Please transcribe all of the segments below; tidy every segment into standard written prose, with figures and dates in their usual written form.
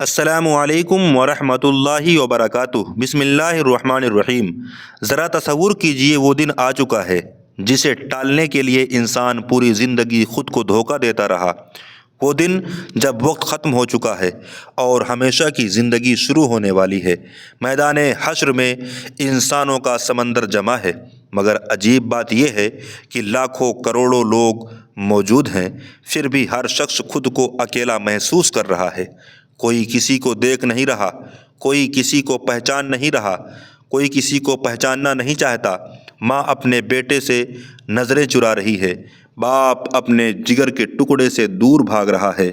السلام علیکم ورحمۃ اللہ وبرکاتہ۔ بسم اللہ الرحمن الرحیم۔ ذرا تصور کیجئے وہ دن آ چکا ہے جسے ٹالنے کے لیے انسان پوری زندگی خود کو دھوکہ دیتا رہا۔ وہ دن جب وقت ختم ہو چکا ہے اور ہمیشہ کی زندگی شروع ہونے والی ہے۔ میدان حشر میں انسانوں کا سمندر جمع ہے، مگر عجیب بات یہ ہے کہ لاکھوں کروڑوں لوگ موجود ہیں، پھر بھی ہر شخص خود کو اکیلا محسوس کر رہا ہے۔ کوئی کسی کو دیکھ نہیں رہا، کوئی کسی کو پہچان نہیں رہا، کوئی کسی کو پہچاننا نہیں چاہتا۔ ماں اپنے بیٹے سے نظریں چرا رہی ہے، باپ اپنے جگر کے ٹکڑے سے دور بھاگ رہا ہے،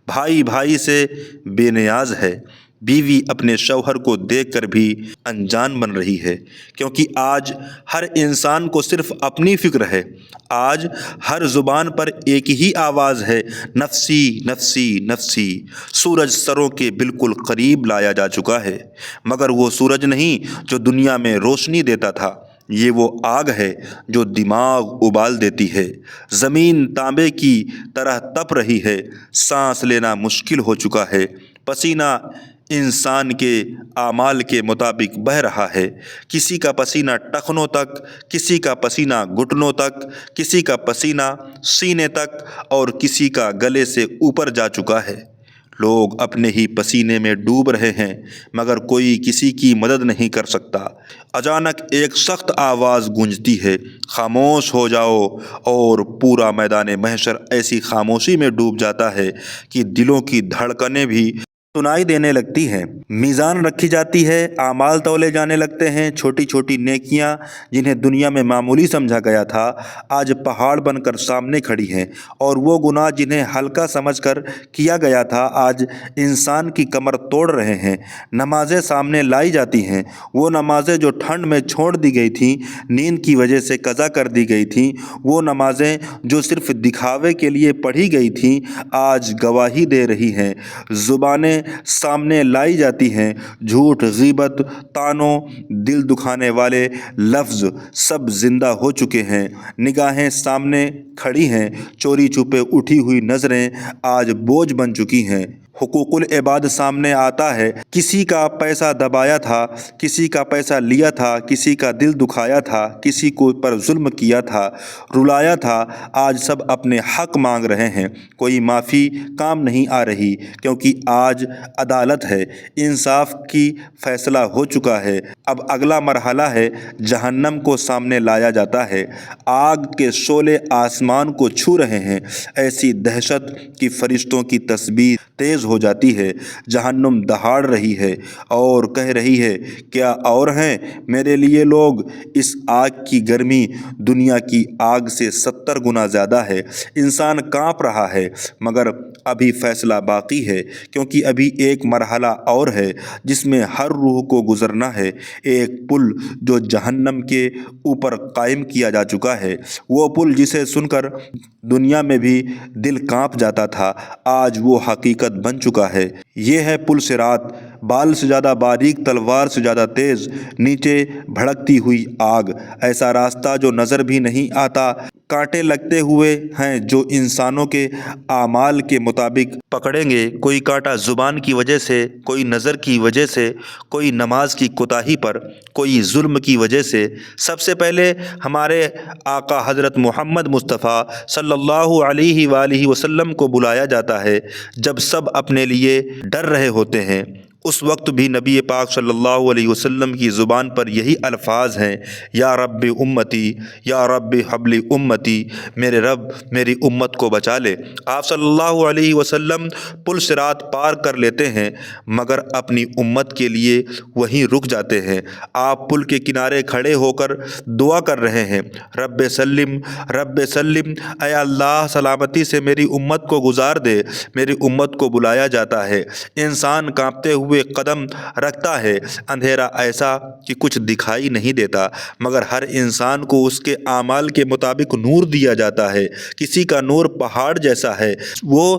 بھائی بھائی سے بے نیاز ہے، بیوی اپنے شوہر کو دیکھ کر بھی انجان بن رہی ہے، کیونکہ آج ہر انسان کو صرف اپنی فکر ہے۔ آج ہر زبان پر ایک ہی آواز ہے، نفسی نفسی نفسی۔ سورج سروں کے بالکل قریب لایا جا چکا ہے، مگر وہ سورج نہیں جو دنیا میں روشنی دیتا تھا، یہ وہ آگ ہے جو دماغ ابال دیتی ہے۔ زمین تانبے کی طرح تپ رہی ہے، سانس لینا مشکل ہو چکا ہے، پسینہ انسان کے اعمال کے مطابق بہہ رہا ہے۔ کسی کا پسینہ ٹخنوں تک، کسی کا پسینہ گھٹنوں تک، کسی کا پسینہ سینے تک اور کسی کا گلے سے اوپر جا چکا ہے۔ لوگ اپنے ہی پسینے میں ڈوب رہے ہیں، مگر کوئی کسی کی مدد نہیں کر سکتا۔ اچانک ایک سخت آواز گونجتی ہے، خاموش ہو جاؤ، اور پورا میدان محشر ایسی خاموشی میں ڈوب جاتا ہے کہ دلوں کی دھڑکنیں بھی سنائی دینے لگتی ہیں۔ میزان رکھی جاتی ہے، اعمال تولے جانے لگتے ہیں۔ چھوٹی چھوٹی نیکیاں جنہیں دنیا میں معمولی سمجھا گیا تھا، آج پہاڑ بن کر سامنے کھڑی ہیں، اور وہ گناہ جنہیں ہلکا سمجھ کر کیا گیا تھا، آج انسان کی کمر توڑ رہے ہیں۔ نمازیں سامنے لائی جاتی ہیں، وہ نمازیں جو ٹھنڈ میں چھوڑ دی گئی تھیں، نیند کی وجہ سے قضا کر دی گئی تھیں، وہ نمازیں جو صرف دکھاوے کے لیے پڑھی گئی تھیں، آج گواہی دے رہی ہیں۔ زبانیں سامنے لائی جاتی ہیں، جھوٹ، غیبت، طعنوں، دل دکھانے والے لفظ سب زندہ ہو چکے ہیں۔ نگاہیں سامنے کھڑی ہیں، چوری چھپے اٹھی ہوئی نظریں آج بوجھ بن چکی ہیں۔ حقوق العباد سامنے آتا ہے، کسی کا پیسہ دبایا تھا، کسی کا پیسہ لیا تھا، کسی کا دل دکھایا تھا، کسی کو پر ظلم کیا تھا، رلایا تھا، آج سب اپنے حق مانگ رہے ہیں۔ کوئی معافی کام نہیں آ رہی، کیونکہ آج عدالت ہے، انصاف کی فیصلہ ہو چکا ہے۔ اب اگلا مرحلہ ہے، جہنم کو سامنے لایا جاتا ہے۔ آگ کے شعلے آسمان کو چھو رہے ہیں، ایسی دہشت کہ فرشتوں کی تسبیح تیز ہو جاتی ہے۔ جہنم دہاڑ رہی ہے اور کہہ رہی ہے، کیا اور ہیں میرے لیے لوگ؟ اس آگ کی گرمی دنیا کی آگ سے 70 گنا زیادہ ہے۔ انسان کانپ رہا ہے، مگر ابھی فیصلہ باقی ہے، کیونکہ ابھی ایک مرحلہ اور ہے جس میں ہر روح کو گزرنا ہے۔ ایک پل جو جہنم کے اوپر قائم کیا جا چکا ہے، وہ پل جسے سن کر دنیا میں بھی دل کانپ جاتا تھا، آج وہ حقیقت بن چکا ہے۔ یہ ہے پل صراط، بال سے زیادہ باریک، تلوار سے زیادہ تیز، نیچے بھڑکتی ہوئی آگ۔ ایسا راستہ جو نظر بھی نہیں آتا، کانٹے لگتے ہوئے ہیں جو انسانوں کے اعمال کے مطابق پکڑیں گے۔ کوئی کانٹا زبان کی وجہ سے، کوئی نظر کی وجہ سے، کوئی نماز کی کوتاہی پر، کوئی ظلم کی وجہ سے۔ سب سے پہلے ہمارے آقا حضرت محمد مصطفیٰ صلی اللہ علیہ وآلہ وسلم کو بلایا جاتا ہے، جب سب اپنے لیے ڈر رہے ہوتے ہیں۔ اس وقت بھی نبی پاک صلی اللہ علیہ وسلم کی زبان پر یہی الفاظ ہیں، یا رب امتی، یا رب حبلی امتی، میرے رب میری امت کو بچا لے۔ آپ صلی اللہ علیہ وسلم پل صراط پار کر لیتے ہیں، مگر اپنی امت کے لیے وہیں رک جاتے ہیں۔ آپ پل کے کنارے کھڑے ہو کر دعا کر رہے ہیں، رب سلم، رب سلم، اے اللہ سلامتی سے میری امت کو گزار دے۔ میری امت کو بلایا جاتا ہے، انسان کانپتے ہوئے قدم رکھتا ہے۔ اندھیرا ایسا کہ کچھ دکھائی نہیں دیتا، مگر ہر انسان کو اس کے اعمال کے مطابق نور دیا جاتا ہے۔ کسی کا نور پہاڑ جیسا ہے، وہ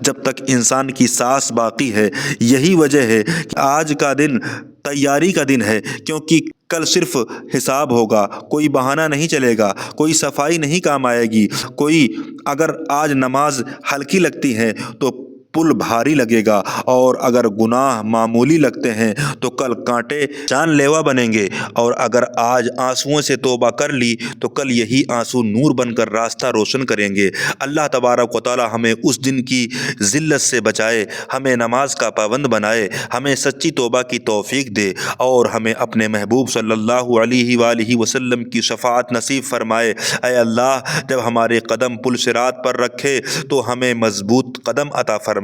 جب تک انسان کی سانس باقی ہے۔ یہی وجہ ہے کہ آج کا دن تیاری کا دن ہے، کیونکہ کل صرف حساب ہوگا، کوئی بہانہ نہیں چلے گا، کوئی صفائی نہیں کام آئے گی، کوئی اگر آج نماز ہلکی لگتی ہے تو پل بھاری لگے گا، اور اگر گناہ معمولی لگتے ہیں تو کل کانٹے جان لیوا بنیں گے، اور اگر آج آنسوؤں سے توبہ کر لی تو کل یہی آنسو نور بن کر راستہ روشن کریں گے۔ اللہ تبارک و تعالی ہمیں اس دن کی ذلت سے بچائے، ہمیں نماز کا پابند بنائے، ہمیں سچی توبہ کی توفیق دے، اور ہمیں اپنے محبوب صلی اللہ علیہ وآلہ وسلم کی شفاعت نصیب فرمائے۔ اے اللہ، جب ہمارے قدم پل صراط پر رکھے تو ہمیں مضبوط قدم عطا فرما،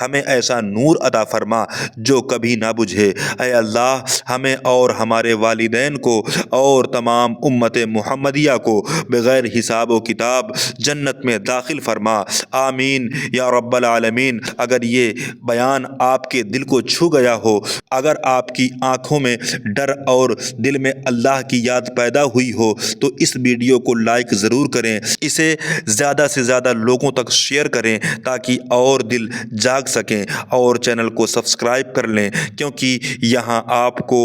ہمیں ایسا نور عطا فرما جو کبھی نہ بجھے۔ اے اللہ، ہمیں اور ہمارے والدین کو اور تمام امت محمدیہ کو بغیر حساب و کتاب جنت میں داخل فرما، آمین یا رب العالمین۔ اگر یہ بیان آپ کے دل کو چھو گیا ہو، اگر آپ کی آنکھوں میں ڈر اور دل میں اللہ کی یاد پیدا ہوئی ہو تو اس ویڈیو کو لائک ضرور کریں، اسے زیادہ سے زیادہ لوگوں تک شیئر کریں تاکہ اور دل جاگ سکیں، اور چینل کو سبسکرائب کر لیں، کیونکہ یہاں آپ کو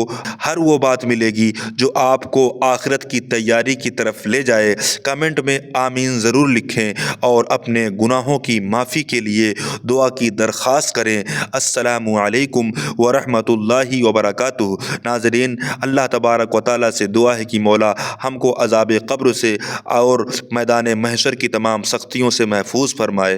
ہر وہ بات ملے گی جو آپ کو آخرت کی تیاری کی طرف لے جائے۔ کمنٹ میں آمین ضرور لکھیں اور اپنے گناہوں کی معافی کے لیے دعا کی درخواست کریں۔ السلام علیکم ورحمۃ اللہ وبرکاتہ۔ ناظرین، اللہ تبارک و تعالیٰ سے دعا ہے کہ مولا ہم کو عذاب قبر سے اور میدان محشر کی تمام سختیوں سے محفوظ فرمائے۔